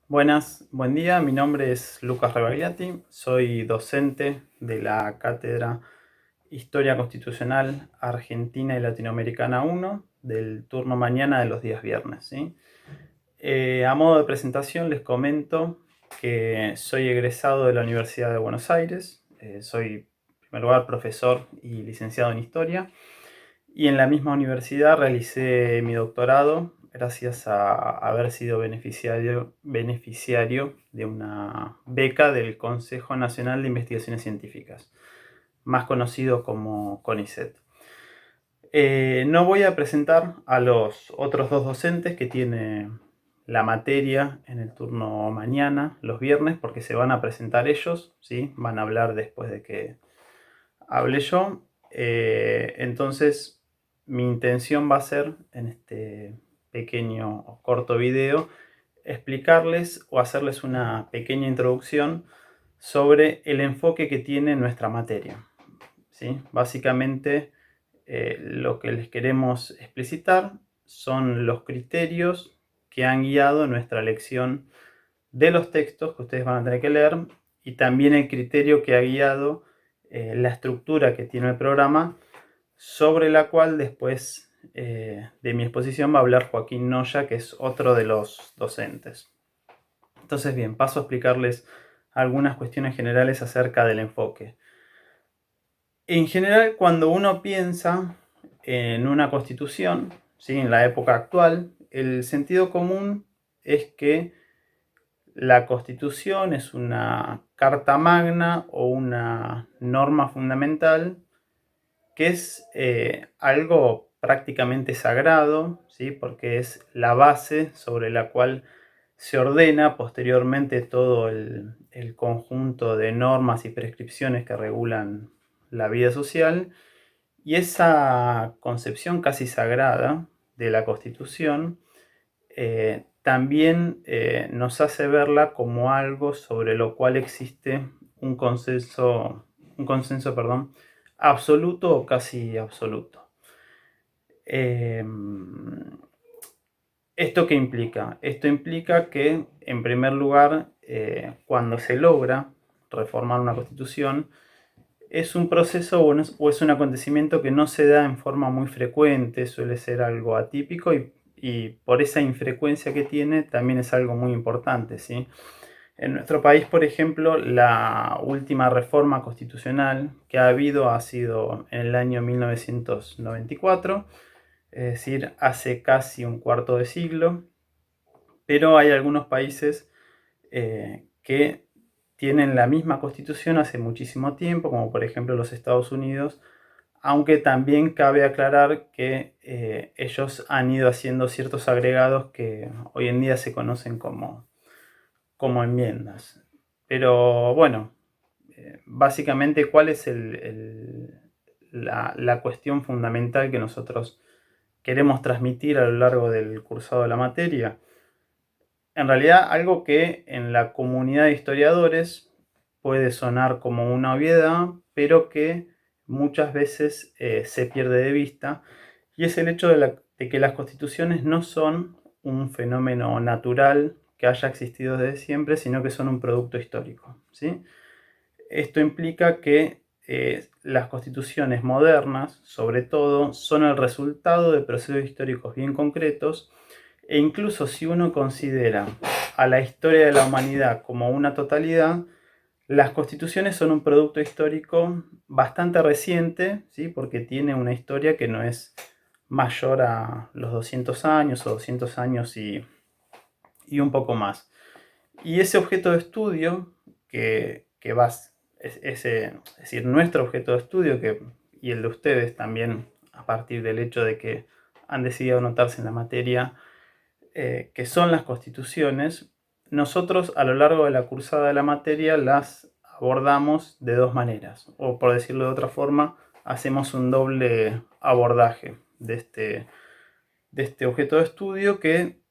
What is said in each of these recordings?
Buenas, buen día. Mi nombre es Lucas Rebagliati. Soy docente de la Cátedra Historia Constitucional Argentina y Latinoamericana 1 del turno mañana de los días viernes, ¿sí? A modo de presentación les comento que soy egresado de la Universidad de Buenos Aires. Soy, en primer lugar, profesor y licenciado en Historia. Y en la misma universidad realicé mi doctorado gracias a haber sido beneficiario de una beca del Consejo Nacional de Investigaciones Científicas, más conocido como CONICET. No voy a presentar a los otros dos docentes que tiene la materia en el turno mañana, los viernes, porque se van a presentar ellos, ¿sí? Van a hablar después de que hable yo. Entonces, mi intención va a ser, en este pequeño o corto video, explicarles o hacerles una pequeña introducción sobre el enfoque que tiene nuestra materia, ¿sí? Básicamente, lo que les queremos explicitar son los criterios que han guiado nuestra lección de los textos que ustedes van a tener que leer, y también el criterio que ha guiado la estructura que tiene el programa, sobre la cual después de mi exposición va a hablar Joaquín Noya, que es otro de los docentes. Entonces, bien, paso a explicarles algunas cuestiones generales acerca del enfoque. En general, cuando uno piensa en una constitución, ¿sí?, en la época actual, el sentido común es que la Constitución es una carta magna o una norma fundamental que es algo prácticamente sagrado, ¿sí?, porque es la base sobre la cual se ordena posteriormente todo el conjunto de normas y prescripciones que regulan la vida social. Y esa concepción casi sagrada de la Constitución también nos hace verla como algo sobre lo cual existe un consenso, perdón, absoluto o casi absoluto. ¿Esto qué implica? Esto implica que, en primer lugar, cuando se logra reformar una constitución, es un proceso o es un acontecimiento que no se da en forma muy frecuente, suele ser algo atípico, y por esa infrecuencia que tiene también es algo muy importante, ¿sí? En nuestro país, por ejemplo, la última reforma constitucional que ha habido ha sido en el año 1994, es decir, hace casi un cuarto de siglo, pero hay algunos países que tienen la misma constitución hace muchísimo tiempo, como por ejemplo los Estados Unidos, aunque también cabe aclarar que ellos han ido haciendo ciertos agregados que hoy en día se conocen como enmiendas. Pero bueno, básicamente, ¿cuál es la cuestión fundamental que nosotros queremos transmitir a lo largo del cursado de la materia? En realidad, algo que en la comunidad de historiadores puede sonar como una obviedad, pero que muchas veces se pierde de vista, y es el hecho de que las constituciones no son un fenómeno natural que haya existido desde siempre, sino que son un producto histórico, ¿sí? Esto implica que las constituciones modernas, sobre todo, son el resultado de procesos históricos bien concretos, e incluso si uno considera a la historia de la humanidad como una totalidad, las constituciones son un producto histórico bastante reciente, ¿sí?, porque tiene una historia que no es mayor a los 200 años o 200 años y un poco más. Y ese objeto de estudio que va, es decir, nuestro objeto de estudio, y el de ustedes también, a partir del hecho de que han decidido anotarse en la materia, que son las constituciones, nosotros a lo largo de la cursada de la materia las abordamos de dos maneras, o por decirlo de otra forma, hacemos un doble abordaje de este objeto de estudio, que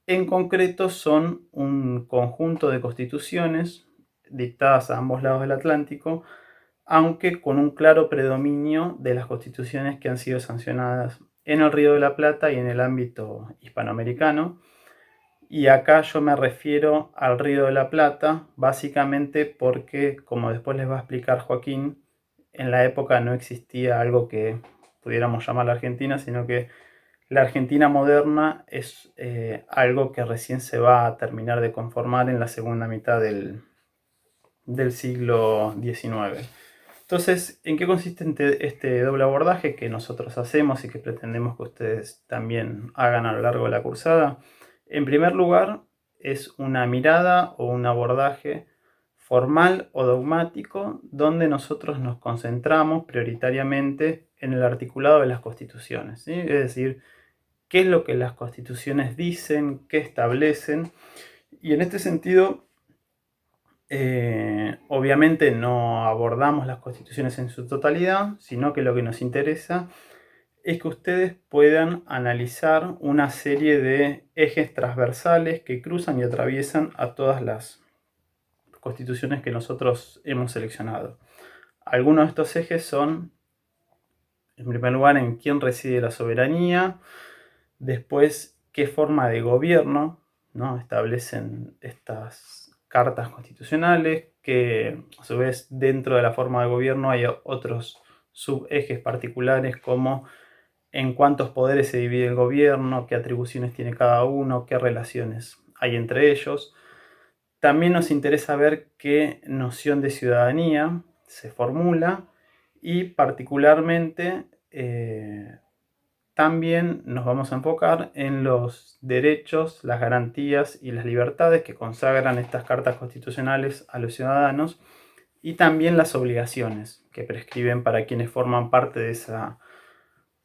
en concreto son un conjunto de constituciones dictadas a ambos lados del Atlántico, aunque con un claro predominio de las constituciones que han sido sancionadas en el Río de la Plata y en el ámbito hispanoamericano. Y acá yo me refiero al Río de la Plata, básicamente porque, como después les va a explicar Joaquín, en la época no existía algo que pudiéramos llamar la Argentina, sino que la Argentina moderna es algo que recién se va a terminar de conformar en la segunda mitad del siglo XIX. Entonces, ¿en qué consiste este doble abordaje que nosotros hacemos y que pretendemos que ustedes también hagan a lo largo de la cursada? En primer lugar, es una mirada o un abordaje formal o dogmático donde nosotros nos concentramos prioritariamente en el articulado de las constituciones, ¿sí? Es decir, qué es lo que las constituciones dicen, qué establecen, y en este sentido obviamente no abordamos las constituciones en su totalidad, sino que lo que nos interesa es que ustedes puedan analizar una serie de ejes transversales que cruzan y atraviesan a todas las constituciones que nosotros hemos seleccionado. Algunos de estos ejes son, en primer lugar, en quién reside la soberanía, después, qué forma de gobierno, ¿no?, establecen estas cartas constitucionales, que a su vez dentro de la forma de gobierno hay otros subejes particulares como en cuántos poderes se divide el gobierno, qué atribuciones tiene cada uno, qué relaciones hay entre ellos. También nos interesa ver qué noción de ciudadanía se formula y particularmente también nos vamos a enfocar en los derechos, las garantías y las libertades que consagran estas cartas constitucionales a los ciudadanos y también las obligaciones que prescriben para quienes forman parte de esa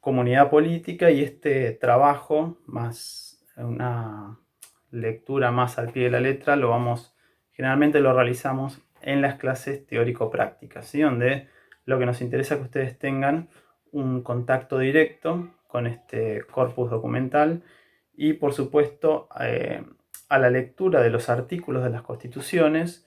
comunidad política, y este trabajo, más una lectura más al pie de la letra, generalmente lo realizamos en las clases teórico-prácticas, ¿sí?, donde lo que nos interesa es que ustedes tengan un contacto directo con este corpus documental y, por supuesto, a la lectura de los artículos de las constituciones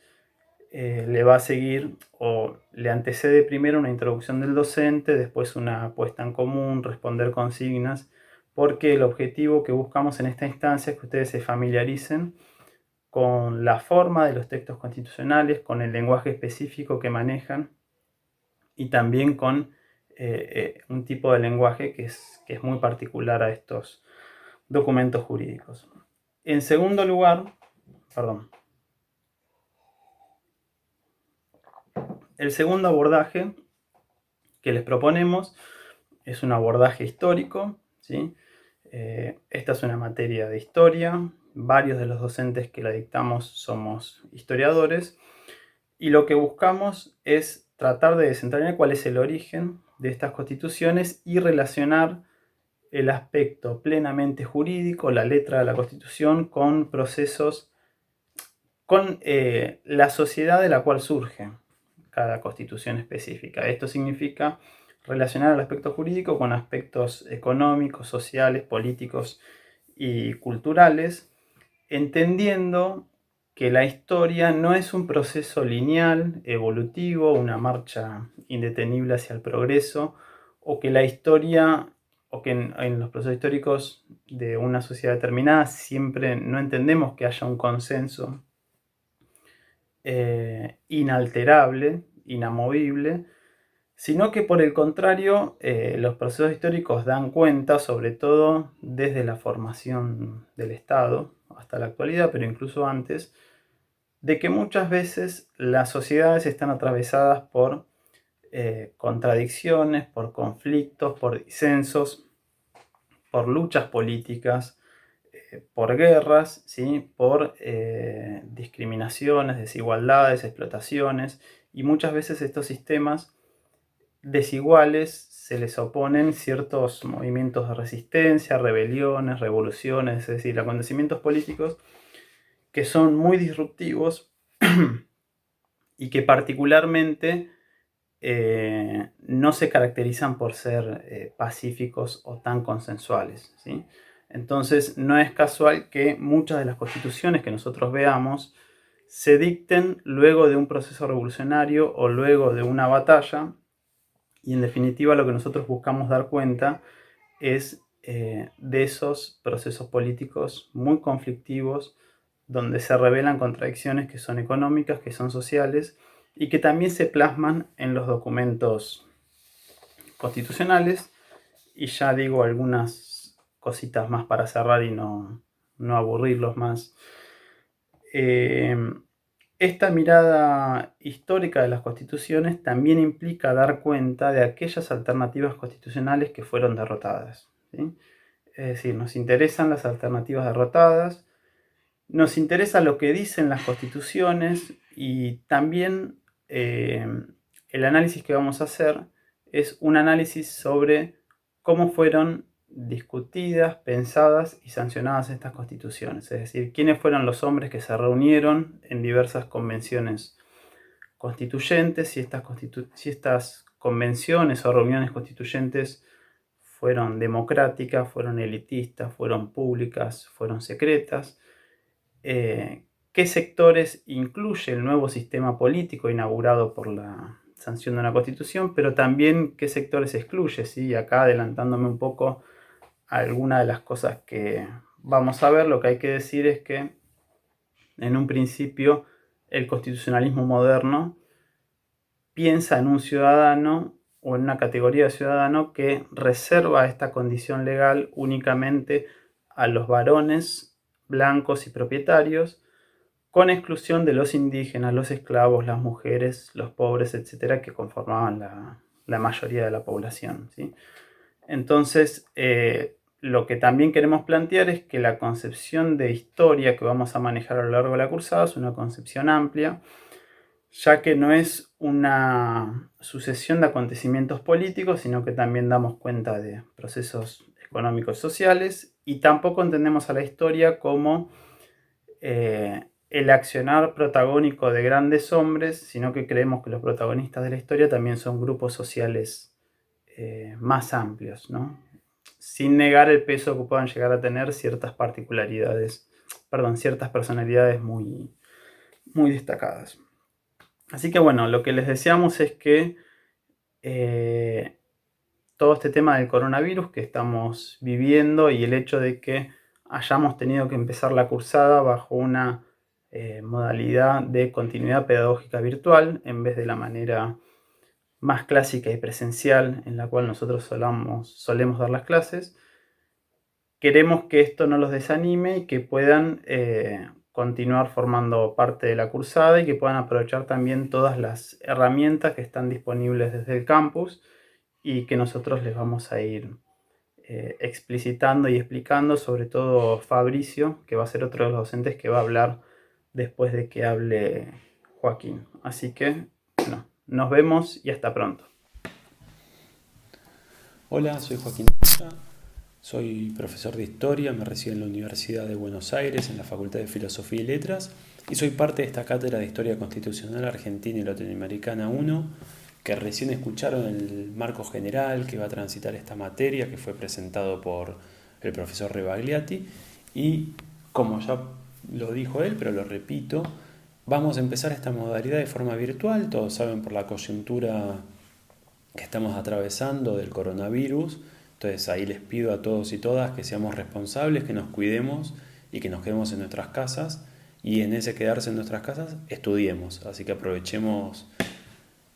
le va a seguir o le antecede primero una introducción del docente, después una puesta en común, responder consignas, porque el objetivo que buscamos en esta instancia es que ustedes se familiaricen con la forma de los textos constitucionales, con el lenguaje específico que manejan y también con un tipo de lenguaje que es muy particular a estos documentos jurídicos. En segundo lugar, el segundo abordaje que les proponemos es un abordaje histórico, ¿sí? Esta es una materia de historia, varios de los docentes que la dictamos somos historiadores, y lo que buscamos es tratar de desentrañar cuál es el origen de estas constituciones y relacionar el aspecto plenamente jurídico, la letra de la Constitución, con procesos, con la sociedad de la cual surge cada constitución específica. Esto significa relacionar el aspecto jurídico con aspectos económicos, sociales, políticos y culturales, entendiendo que la historia no es un proceso lineal, evolutivo, una marcha indetenible hacia el progreso, o que la historia, o que en los procesos históricos de una sociedad determinada siempre no entendemos que haya un consenso inalterable, inamovible, sino que por el contrario los procesos históricos dan cuenta, sobre todo desde la formación del Estado hasta la actualidad, pero incluso antes, de que muchas veces las sociedades están atravesadas por contradicciones, por conflictos, por disensos, por luchas políticas, por guerras, ¿sí?, por discriminaciones, desigualdades, explotaciones, y muchas veces estos sistemas desiguales se les oponen ciertos movimientos de resistencia, rebeliones, revoluciones, es decir, acontecimientos políticos que son muy disruptivos y que particularmente no se caracterizan por ser pacíficos o tan consensuales, ¿sí? Entonces no es casual que muchas de las constituciones que nosotros veamos se dicten luego de un proceso revolucionario o luego de una batalla, y en definitiva lo que nosotros buscamos dar cuenta es de esos procesos políticos muy conflictivos, donde se revelan contradicciones que son económicas, que son sociales y que también se plasman en los documentos constitucionales. Y ya digo algunas cositas más para cerrar y no aburrirlos más. Eh, Esta mirada histórica de las constituciones también implica dar cuenta de aquellas alternativas constitucionales que fueron derrotadas, ¿sí? Es decir, nos interesan las alternativas derrotadas, nos interesa lo que dicen las constituciones y también el análisis que vamos a hacer es un análisis sobre cómo fueron discutidas, pensadas y sancionadas estas constituciones. Es decir, quiénes fueron los hombres que se reunieron en diversas convenciones constituyentes, si estas convenciones o reuniones constituyentes fueron democráticas, fueron elitistas, fueron públicas, fueron secretas. Qué sectores incluye el nuevo sistema político inaugurado por la sanción de una constitución, pero también qué sectores excluye, ¿sí? Acá adelantándome un poco a alguna de las cosas que vamos a ver, lo que hay que decir es que en un principio el constitucionalismo moderno piensa en un ciudadano o en una categoría de ciudadano que reserva esta condición legal únicamente a los varones blancos y propietarios, con exclusión de los indígenas, los esclavos, las mujeres, los pobres, etcétera, que conformaban la mayoría de la población, ¿sí? Entonces, lo que también queremos plantear es que la concepción de historia que vamos a manejar a lo largo de la cursada es una concepción amplia, ya que no es una sucesión de acontecimientos políticos, sino que también damos cuenta de procesos económicos y sociales, y tampoco entendemos a la historia como el accionar protagónico de grandes hombres, sino que creemos que los protagonistas de la historia también son grupos sociales más amplios, ¿no? Sin negar el peso que puedan llegar a tener ciertas particularidades, perdón, ciertas personalidades muy, muy destacadas. Así que bueno, lo que les deseamos es que todo este tema del coronavirus que estamos viviendo y el hecho de que hayamos tenido que empezar la cursada bajo una modalidad de continuidad pedagógica virtual en vez de la manera más clásica y presencial en la cual nosotros solemos dar las clases. Queremos que esto no los desanime y que puedan continuar formando parte de la cursada y que puedan aprovechar también todas las herramientas que están disponibles desde el campus y que nosotros les vamos a ir explicitando y explicando, sobre todo Fabricio, que va a ser otro de los docentes que va a hablar después de que hable Joaquín. Así que, bueno, nos vemos y hasta pronto. Hola, soy Joaquín. Soy profesor de Historia, me recibo en la Universidad de Buenos Aires, en la Facultad de Filosofía y Letras, y soy parte de esta cátedra de Historia Constitucional Argentina y Latinoamericana 1, que recién escucharon el marco general que va a transitar esta materia, que fue presentado por el profesor Rebagliati, y como ya lo dijo él, pero lo repito, vamos a empezar esta modalidad de forma virtual. Todos saben por la coyuntura que estamos atravesando del coronavirus. Entonces ahí les pido a todos y todas que seamos responsables, que nos cuidemos y que nos quedemos en nuestras casas, y en ese quedarse en nuestras casas estudiemos. Así que aprovechemos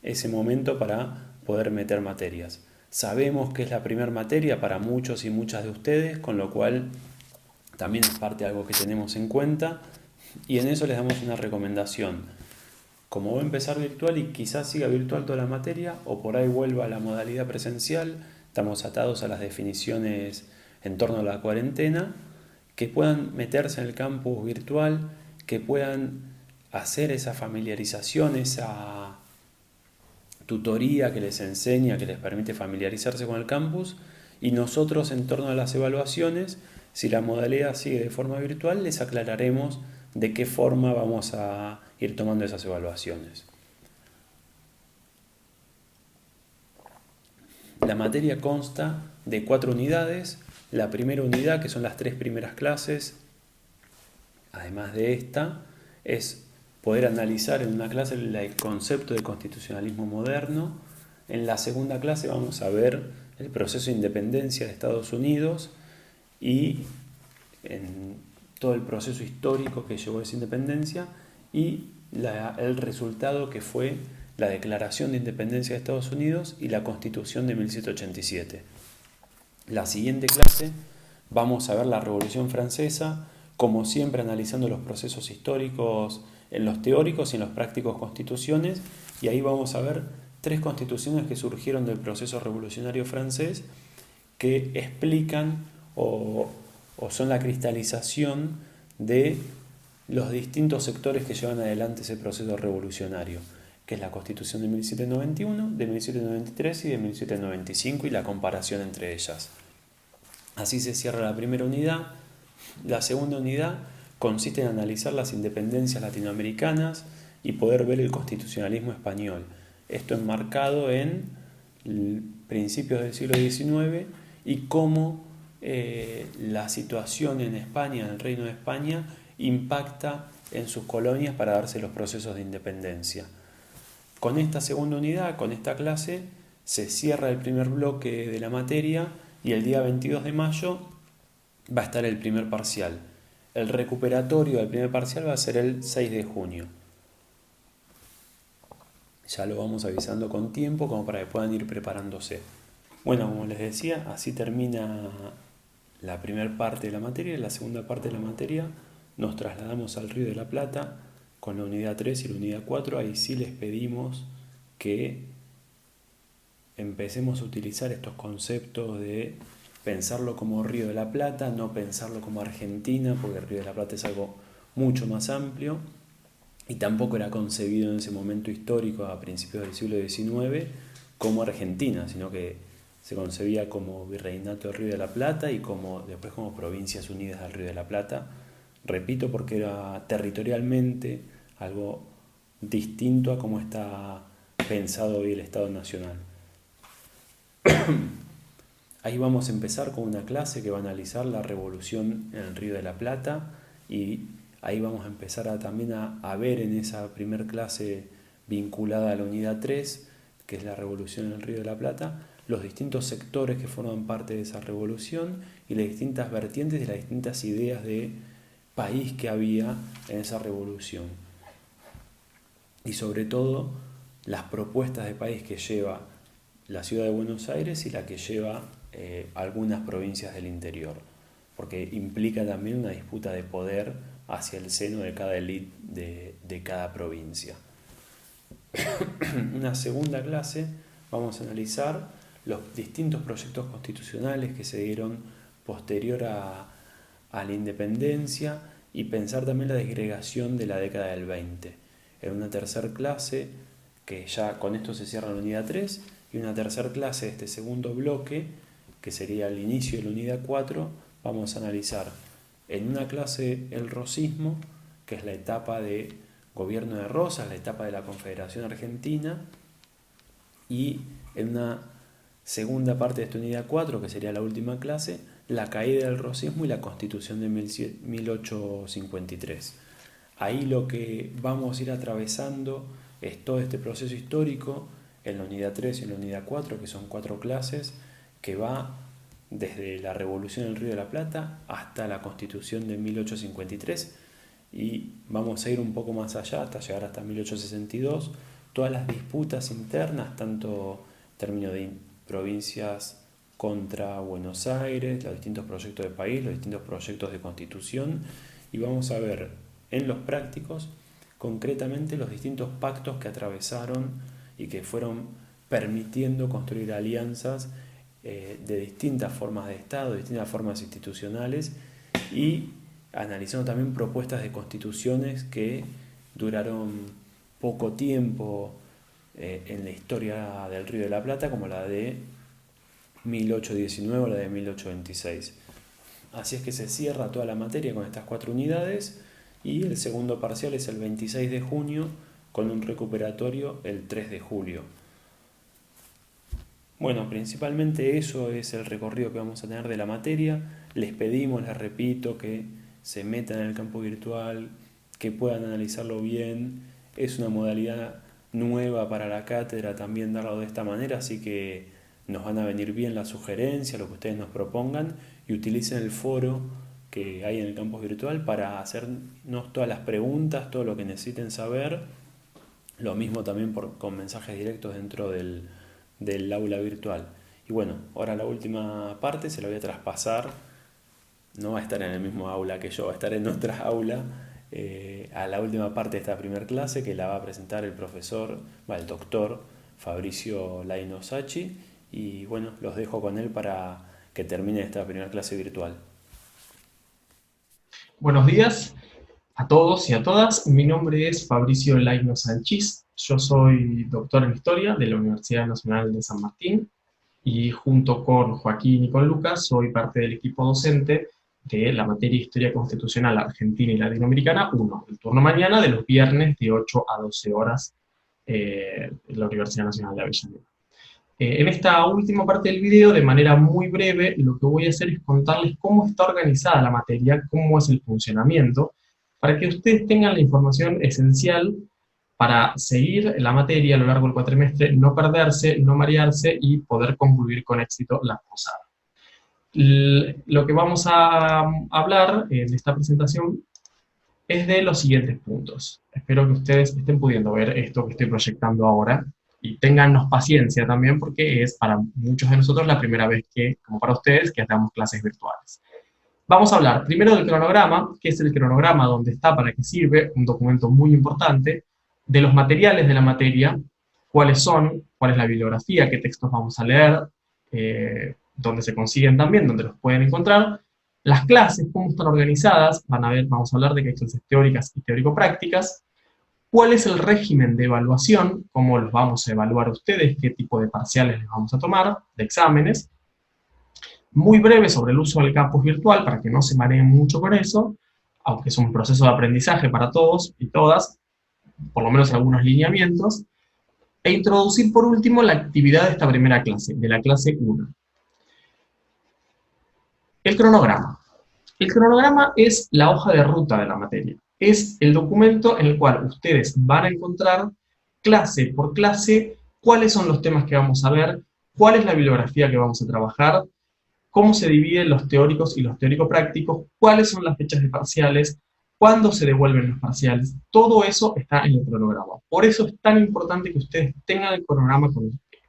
ese momento para poder meter materias. Sabemos que es la primera materia para muchos y muchas de ustedes, con lo cual también es parte de algo que tenemos en cuenta, y en eso les damos una recomendación. Como va a empezar virtual y quizás siga virtual toda la materia, o por ahí vuelva a la modalidad presencial, estamos atados a las definiciones en torno a la cuarentena, que puedan meterse en el campus virtual, que puedan hacer esa familiarización, esa tutoría que les enseña, que les permite familiarizarse con el campus, y nosotros en torno a las evaluaciones, si la modalidad sigue de forma virtual, les aclararemos de qué forma vamos a ir tomando esas evaluaciones. La materia consta de 4 unidades. La primera unidad, que son las 3 primeras clases, además de esta, es poder analizar en una clase el concepto de constitucionalismo moderno. En la segunda clase vamos a ver el proceso de independencia de Estados Unidos y en todo el proceso histórico que llevó a esa independencia y el resultado que fue la Declaración de Independencia de Estados Unidos y la Constitución de 1787. La siguiente clase vamos a ver la Revolución Francesa, como siempre analizando los procesos históricos en los teóricos y en los prácticos constituciones, y ahí vamos a ver 3 constituciones que surgieron del proceso revolucionario francés que explican o son la cristalización de los distintos sectores que llevan adelante ese proceso revolucionario, que es la Constitución de 1791, de 1793 y de 1795 y la comparación entre ellas. Así se cierra la primera unidad. La segunda unidad consiste en analizar las independencias latinoamericanas y poder ver el constitucionalismo español. Esto enmarcado en principios del siglo XIX y cómo la situación en España, en el Reino de España, impacta en sus colonias para darse los procesos de independencia. Con esta segunda unidad, con esta clase, se cierra el primer bloque de la materia y el día 22 de mayo va a estar el primer parcial. El recuperatorio del primer parcial va a ser el 6 de junio. Ya lo vamos avisando con tiempo como para que puedan ir preparándose. Bueno, como les decía, así termina la primera parte de la materia. En la segunda parte de la materia nos trasladamos al Río de la Plata con la unidad 3 y la unidad 4. Ahí sí les pedimos que empecemos a utilizar estos conceptos de pensarlo como Río de la Plata, no pensarlo como Argentina, porque el Río de la Plata es algo mucho más amplio y tampoco era concebido en ese momento histórico a principios del siglo XIX como Argentina, sino que se concebía como Virreinato del Río de la Plata y después como Provincias Unidas del Río de la Plata. Repito, porque era territorialmente algo distinto a cómo está pensado hoy el Estado Nacional. Ahí vamos a empezar con una clase que va a analizar la revolución en el Río de la Plata y ahí vamos a empezar también a ver en esa primer clase vinculada a la unidad 3, que es la revolución en el Río de la Plata, los distintos sectores que forman parte de esa revolución y las distintas vertientes y las distintas ideas de país que había en esa revolución. Y sobre todo las propuestas de país que lleva la ciudad de Buenos Aires y la que lleva algunas provincias del interior, porque implica también una disputa de poder hacia el seno de cada élite de cada provincia. Una segunda clase vamos a analizar los distintos proyectos constitucionales que se dieron posterior a la independencia y pensar también la disgregación de la década del 20. En una tercera clase, que ya con esto se cierra la unidad 3, y una tercera clase de este segundo bloque, que sería el inicio de la unidad 4, vamos a analizar en una clase el rosismo, que es la etapa de gobierno de Rosas, la etapa de la Confederación Argentina, y en una segunda parte de esta unidad 4, que sería la última clase, la caída del rosismo y la Constitución de 1853. Ahí lo que vamos a ir atravesando es todo este proceso histórico en la unidad 3 y en la unidad 4, que son 4 clases, que va desde la Revolución del Río de la Plata hasta la Constitución de 1853 y vamos a ir un poco más allá hasta llegar hasta 1862, todas las disputas internas, tanto en términos de provincias contra Buenos Aires, los distintos proyectos de país, los distintos proyectos de constitución, y vamos a ver en los prácticos concretamente los distintos pactos que atravesaron y que fueron permitiendo construir alianzas de distintas formas de Estado, de distintas formas institucionales, y analizando también propuestas de constituciones que duraron poco tiempo en la historia del Río de la Plata, como la de 1819 o la de 1826. Así es que se cierra toda la materia con estas 4 unidades y el segundo parcial es el 26 de junio con un recuperatorio el 3 de julio. Bueno, principalmente eso es el recorrido que vamos a tener de la materia. Les pedimos, les repito, que se metan en el campo virtual, que puedan analizarlo bien. Es una modalidad nueva para la cátedra también darlo de esta manera, así que nos van a venir bien las sugerencias, lo que ustedes nos propongan, y utilicen el foro que hay en el campus virtual para hacernos todas las preguntas, todo lo que necesiten saber. Lo mismo también con mensajes directos dentro del aula virtual. Y bueno, ahora la última parte se la voy a traspasar. No va a estar en el mismo aula que yo, va a estar en otra aula. A la última parte de esta primera clase, que la va a presentar el el doctor Fabricio Laino Sacchi. Y bueno, los dejo con él para que termine esta primera clase virtual. Buenos días a todos y a todas. Mi nombre es Fabricio Laino Sanchís. Yo soy doctor en Historia de la Universidad Nacional de San Martín y junto con Joaquín y con Lucas soy parte del equipo docente de la materia Historia Constitucional Argentina y Latinoamericana 1, el turno mañana de los viernes de 8 a 12 horas en la Universidad Nacional de Avellaneda. En esta última parte del video, de manera muy breve, lo que voy a hacer es contarles cómo está organizada la materia, cómo es el funcionamiento, para que ustedes tengan la información esencial para seguir la materia a lo largo del cuatrimestre, no perderse, no marearse y poder concluir con éxito la cursada. Lo que vamos a hablar en esta presentación es de los siguientes puntos. Espero que ustedes estén pudiendo ver esto que estoy proyectando ahora y téngannos paciencia también porque es para muchos de nosotros la primera vez que, como para ustedes, que damos clases virtuales. Vamos a hablar primero del cronograma, que es el cronograma donde está, para qué sirve, un documento muy importante, de los materiales de la materia, cuáles son, cuál es la bibliografía, qué textos vamos a leer, dónde se consiguen también, dónde los pueden encontrar, las clases, cómo están organizadas, vamos a hablar de qué hay clases teóricas y teórico-prácticas, cuál es el régimen de evaluación, cómo los vamos a evaluar ustedes, qué tipo de parciales les vamos a tomar, de exámenes, muy breve sobre el uso del campus virtual, para que no se mareen mucho con eso, aunque es un proceso de aprendizaje para todos y todas, por lo menos algunos lineamientos, e introducir por último la actividad de esta primera clase, de la clase 1. El cronograma. El cronograma es la hoja de ruta de la materia. Es el documento en el cual ustedes van a encontrar, clase por clase, cuáles son los temas que vamos a ver, cuál es la bibliografía que vamos a trabajar, cómo se dividen los teóricos y los teórico-prácticos, cuáles son las fechas de parciales, cuándo se devuelven los parciales. Todo eso está en el cronograma. Por eso es tan importante que ustedes tengan el cronograma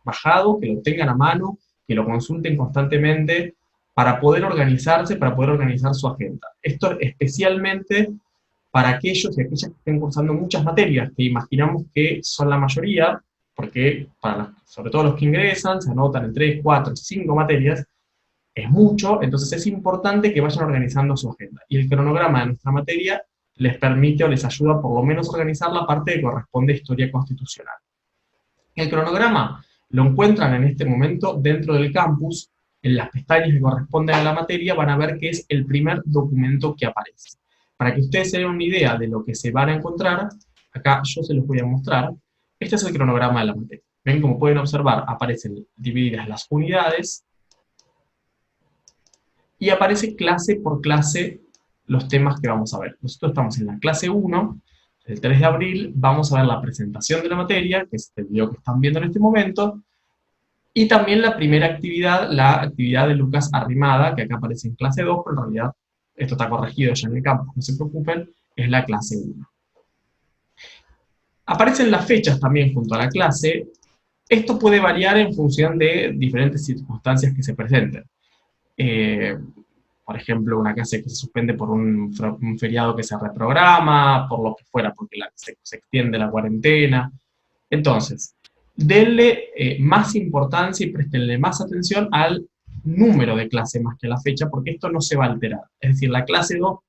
bajado, que lo tengan a mano, que lo consulten constantemente, para poder organizarse, para poder organizar su agenda. Esto especialmente para aquellos y aquellas que estén cursando muchas materias, que imaginamos que son la mayoría, porque sobre todo los que ingresan, se anotan en 3, 4, 5 materias, es mucho, entonces es importante que vayan organizando su agenda. Y el cronograma de nuestra materia les permite o les ayuda por lo menos a organizar la parte que corresponde a Historia Constitucional. El cronograma lo encuentran en este momento dentro del campus. En las pestañas que corresponden a la materia van a ver que es el primer documento que aparece. Para que ustedes se den una idea de lo que se van a encontrar, acá yo se los voy a mostrar. Este es el cronograma de la materia. Ven, como pueden observar, aparecen divididas las unidades y aparece clase por clase los temas que vamos a ver. Nosotros estamos en la clase 1, el 3 de abril, vamos a ver la presentación de la materia, que es el video que están viendo en este momento, y también la primera actividad, la actividad de Lucas Arrimada, que acá aparece en clase 2, pero en realidad esto está corregido ya en el campus, no se preocupen, es la clase 1. Aparecen las fechas también junto a la clase. Esto puede variar en función de diferentes circunstancias que se presenten. Por ejemplo, una clase que se suspende por un feriado que se reprograma, por lo que fuera, porque se extiende la cuarentena. Entonces, denle más importancia y prestenle más atención al número de clase más que a la fecha, porque esto no se va a alterar. Es decir, la clase 2,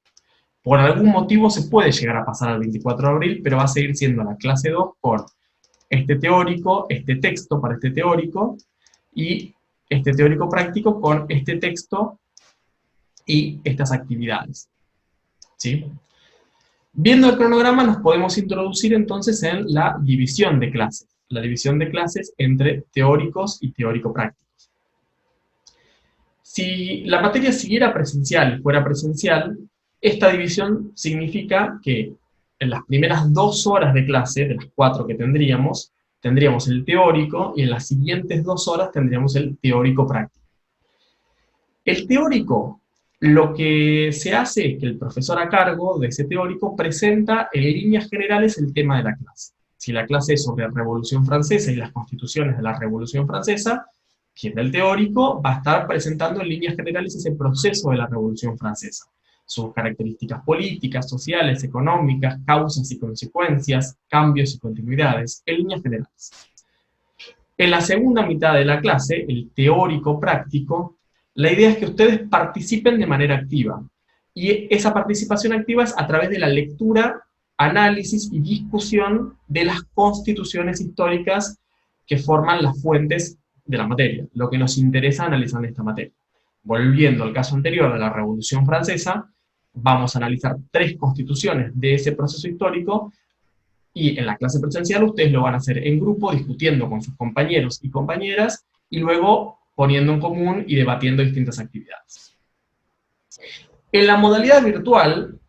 por algún motivo se puede llegar a pasar al 24 de abril, pero va a seguir siendo la clase 2 con este teórico, este texto para este teórico, y este teórico práctico con este texto y estas actividades. ¿Sí? Viendo el cronograma nos podemos introducir entonces en la división de clases. La división de clases entre teóricos y teórico-prácticos. Si la materia siguiera presencial y fuera presencial, esta división significa que en las primeras 2 horas de clase, de las 4 que tendríamos, tendríamos el teórico y en las siguientes 2 horas tendríamos el teórico práctico. El teórico, lo que se hace es que el profesor a cargo de ese teórico presenta en líneas generales el tema de la clase. Si la clase es sobre Revolución Francesa y las constituciones de la Revolución Francesa, quien del teórico va a estar presentando en líneas generales ese proceso de la Revolución Francesa, sus características políticas, sociales, económicas, causas y consecuencias, cambios y continuidades, en líneas generales. En la segunda mitad de la clase, el teórico práctico, la idea es que ustedes participen de manera activa. Y esa participación activa es a través de la lectura, análisis y discusión de las constituciones históricas que forman las fuentes de la materia, lo que nos interesa analizar en esta materia. Volviendo al caso anterior de la Revolución Francesa, vamos a analizar 3 constituciones de ese proceso histórico y en la clase presencial ustedes lo van a hacer en grupo, discutiendo con sus compañeros y compañeras y luego poniendo en común y debatiendo distintas actividades. En la modalidad virtual,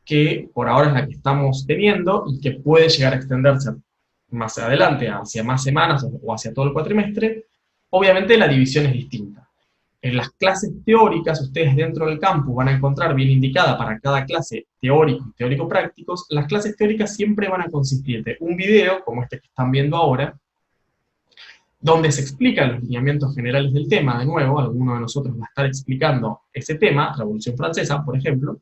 que por ahora es la que estamos teniendo y que puede llegar a extenderse más adelante, hacia más semanas o hacia todo el cuatrimestre, obviamente la división es distinta. En las clases teóricas, ustedes dentro del campus van a encontrar bien indicada para cada clase teórico y teórico-prácticos. Las clases teóricas siempre van a consistir de un video, como este que están viendo ahora, donde se explican los lineamientos generales del tema. De nuevo, alguno de nosotros va a estar explicando ese tema, Revolución Francesa, por ejemplo,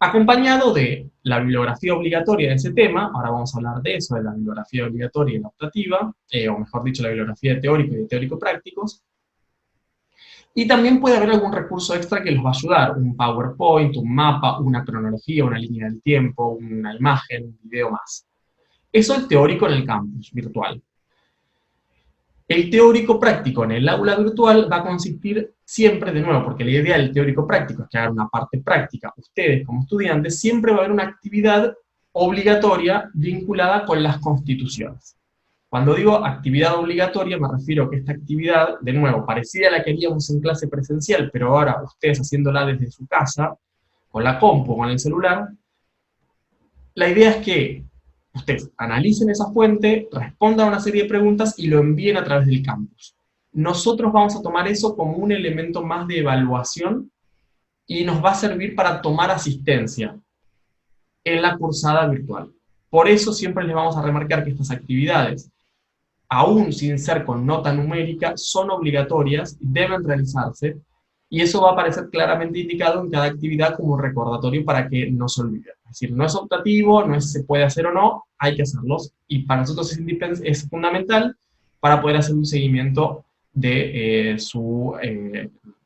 acompañado de la bibliografía obligatoria de ese tema. Ahora vamos a hablar de eso, de la bibliografía obligatoria y la optativa, o mejor dicho, la bibliografía de teórico y de teórico-prácticos. Y también puede haber algún recurso extra que los va a ayudar, un PowerPoint, un mapa, una cronología, una línea del tiempo, una imagen, un video más. Eso es teórico en el campus virtual. El teórico práctico en el aula virtual va a consistir siempre, de nuevo, porque la idea del teórico práctico es que hagan una parte práctica. Ustedes, como estudiantes, siempre va a haber una actividad obligatoria vinculada con las constituciones. Cuando digo actividad obligatoria, me refiero a que esta actividad, de nuevo, parecida a la que haríamos en clase presencial, pero ahora ustedes haciéndola desde su casa, con la compu, con el celular, la idea es que ustedes analicen esa fuente, respondan a una serie de preguntas y lo envíen a través del campus. Nosotros vamos a tomar eso como un elemento más de evaluación y nos va a servir para tomar asistencia en la cursada virtual. Por eso siempre les vamos a remarcar que estas actividades, aún sin ser con nota numérica, son obligatorias y deben realizarse, y eso va a aparecer claramente indicado en cada actividad como recordatorio para que no se olviden. Es decir, no es optativo, no es se puede hacer o no, hay que hacerlos, y para nosotros es fundamental para poder hacer un seguimiento de su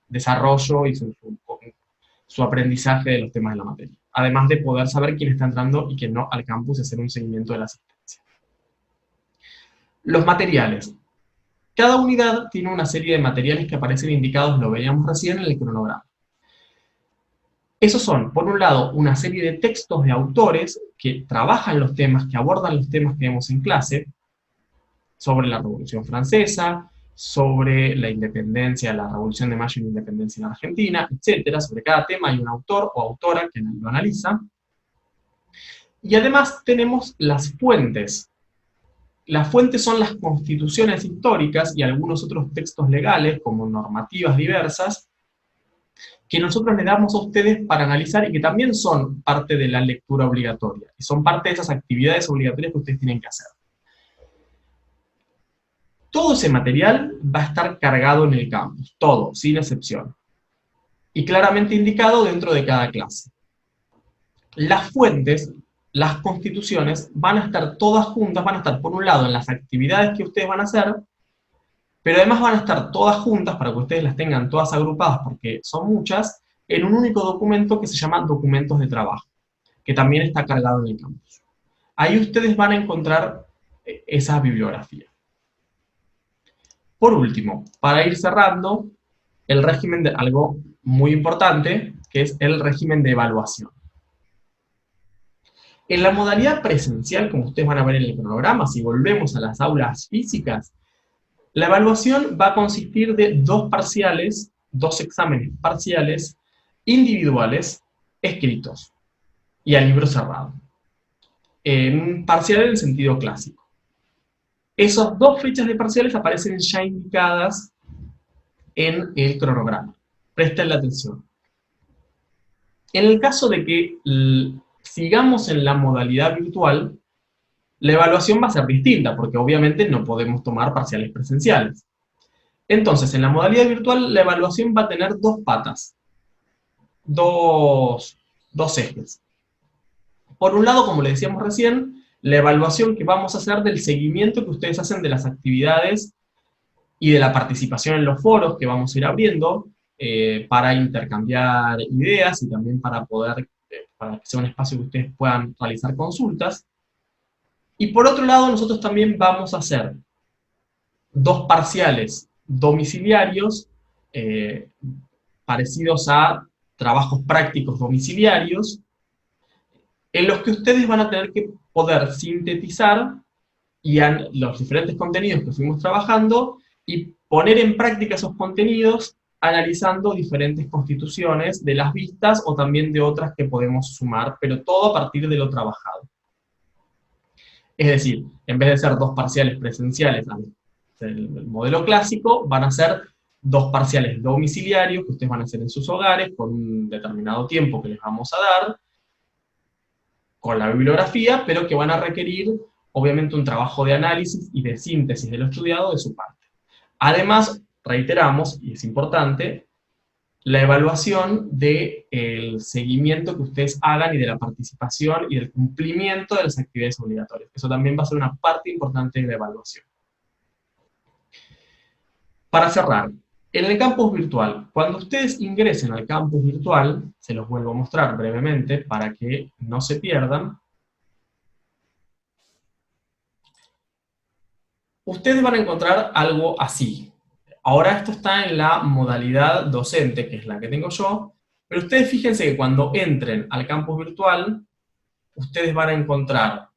desarrollo y su aprendizaje de los temas de la materia. Además de poder saber quién está entrando y quién no al campus y hacer un seguimiento de la asistencia. Los materiales. Cada unidad tiene una serie de materiales que aparecen indicados, lo veíamos recién en el cronograma. Esos son, por un lado, una serie de textos de autores que trabajan los temas, que abordan los temas que vemos en clase, sobre la Revolución Francesa, sobre la independencia, la Revolución de Mayo y la independencia en Argentina, etc. Sobre cada tema hay un autor o autora que lo analiza. Y además tenemos las fuentes. Las fuentes son las constituciones históricas y algunos otros textos legales, como normativas diversas, que nosotros le damos a ustedes para analizar y que también son parte de la lectura obligatoria. Y son parte de esas actividades obligatorias que ustedes tienen que hacer. Todo ese material va a estar cargado en el campus, todo, sin excepción. Y claramente indicado dentro de cada clase. Las fuentes, las constituciones, van a estar todas juntas, van a estar por un lado en las actividades que ustedes van a hacer, pero además van a estar todas juntas, para que ustedes las tengan todas agrupadas, porque son muchas, en un único documento que se llama documentos de trabajo, que también está cargado en el campus. Ahí ustedes van a encontrar esa bibliografía. Por último, para ir cerrando, el régimen de algo muy importante, que es el régimen de evaluación. En la modalidad presencial, como ustedes van a ver en el cronograma, si volvemos a las aulas físicas, la evaluación va a consistir de 2 parciales, 2 exámenes parciales, individuales, escritos, y a libro cerrado. Parcial en el sentido clásico. esas 2 fechas de parciales aparecen ya indicadas en el cronograma. Presten la atención. En el caso de que sigamos en la modalidad virtual, la evaluación va a ser distinta, porque obviamente no podemos tomar parciales presenciales. Entonces, en la modalidad virtual, la evaluación va a tener 2 patas, dos ejes. Por un lado, como le decíamos recién, la evaluación que vamos a hacer del seguimiento que ustedes hacen de las actividades y de la participación en los foros que vamos a ir abriendo para intercambiar ideas y también para que sea un espacio que ustedes puedan realizar consultas. Y por otro lado, nosotros también vamos a hacer 2 parciales domiciliarios parecidos a trabajos prácticos domiciliarios, en los que ustedes van a tener que poder sintetizar los diferentes contenidos que fuimos trabajando y poner en práctica esos contenidos analizando diferentes constituciones de las vistas o también de otras que podemos sumar, pero todo a partir de lo trabajado. Es decir, en vez de ser 2 parciales presenciales del modelo clásico, van a ser 2 parciales domiciliarios que ustedes van a hacer en sus hogares con un determinado tiempo que les vamos a dar, con la bibliografía, pero que van a requerir, obviamente, un trabajo de análisis y de síntesis de lo estudiado de su parte. Además, reiteramos, y es importante, la evaluación del seguimiento que ustedes hagan y de la participación y del cumplimiento de las actividades obligatorias. Eso también va a ser una parte importante de la evaluación. Para cerrar, en el campus virtual, cuando ustedes ingresen al campus virtual, se los vuelvo a mostrar brevemente para que no se pierdan, ustedes van a encontrar algo así. Ahora esto está en la modalidad docente, que es la que tengo yo, pero ustedes fíjense que cuando entren al campus virtual, ustedes van a encontrar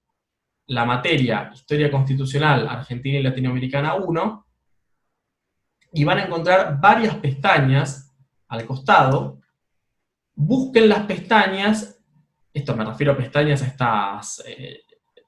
la materia Historia Constitucional Argentina y Latinoamericana 1, y van a encontrar varias pestañas al costado. Busquen las pestañas, esto me refiero a pestañas, a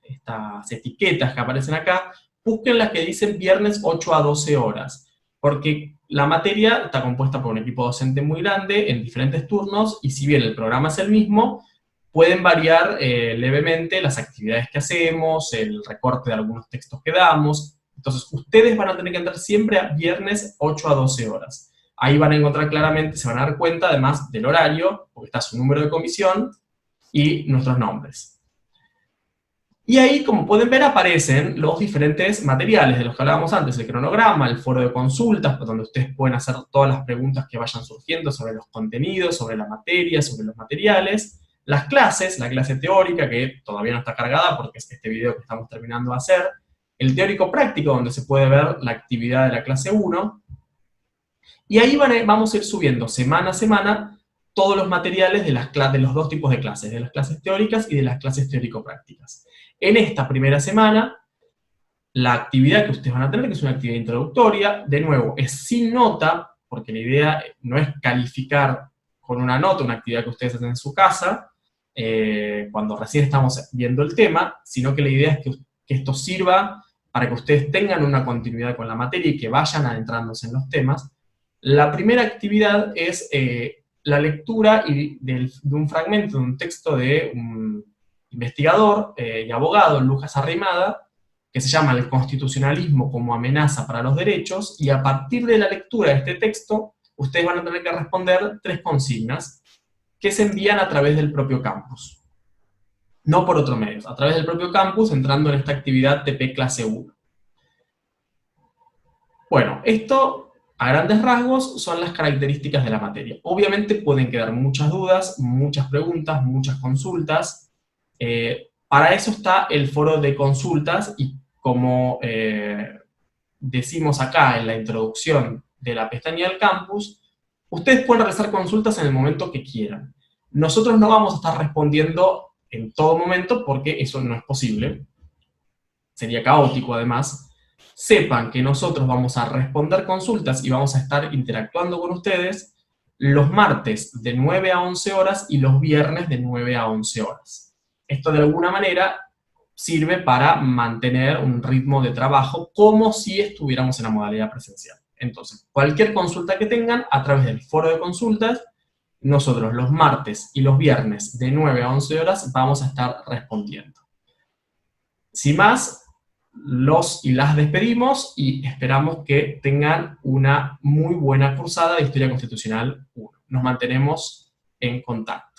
estas etiquetas que aparecen acá, busquen las que dicen viernes 8 a 12 horas, porque la materia está compuesta por un equipo docente muy grande, en diferentes turnos, y si bien el programa es el mismo, pueden variar levemente las actividades que hacemos, el recorte de algunos textos que damos. Entonces, ustedes van a tener que entrar siempre a viernes 8 a 12 horas. Ahí van a encontrar claramente, se van a dar cuenta, además del horario, porque está su número de comisión y nuestros nombres. Y ahí, como pueden ver, aparecen los diferentes materiales de los que hablábamos antes, el cronograma, el foro de consultas, donde ustedes pueden hacer todas las preguntas que vayan surgiendo sobre los contenidos, sobre la materia, sobre los materiales, las clases, la clase teórica, que todavía no está cargada porque es este video que estamos terminando de hacer, el teórico práctico, donde se puede ver la actividad de la clase 1, y ahí vamos a ir subiendo semana a semana todos los materiales de los 2 tipos de clases, de las clases teóricas y de las clases teórico-prácticas. En esta primera semana, la actividad que ustedes van a tener, que es una actividad introductoria, de nuevo, es sin nota, porque la idea no es calificar con una nota una actividad que ustedes hacen en su casa, cuando recién estamos viendo el tema, sino que la idea es que esto sirva para que ustedes tengan una continuidad con la materia y que vayan adentrándose en los temas. La primera actividad es la lectura de un fragmento de un texto de un investigador y abogado, Lucas Arrimada, que se llama El constitucionalismo como amenaza para los derechos, y a partir de la lectura de este texto, ustedes van a tener que responder 3 consignas que se envían a través del propio campus. No por otro medio, a través del propio campus, entrando en esta actividad TP clase 1. Bueno, esto, a grandes rasgos, son las características de la materia. Obviamente pueden quedar muchas dudas, muchas preguntas, muchas consultas. Para eso está el foro de consultas, y como decimos acá en la introducción de la pestaña del campus, ustedes pueden realizar consultas en el momento que quieran. Nosotros no vamos a estar respondiendo en todo momento, porque eso no es posible. Sería caótico, además. Sepan que nosotros vamos a responder consultas y vamos a estar interactuando con ustedes los martes de 9 a 11 horas y los viernes de 9 a 11 horas. Esto de alguna manera sirve para mantener un ritmo de trabajo como si estuviéramos en la modalidad presencial. Entonces, cualquier consulta que tengan a través del foro de consultas, nosotros los martes y los viernes de 9 a 11 horas vamos a estar respondiendo. Sin más, los y las despedimos y esperamos que tengan una muy buena cursada de Historia Constitucional 1. Nos mantenemos en contacto.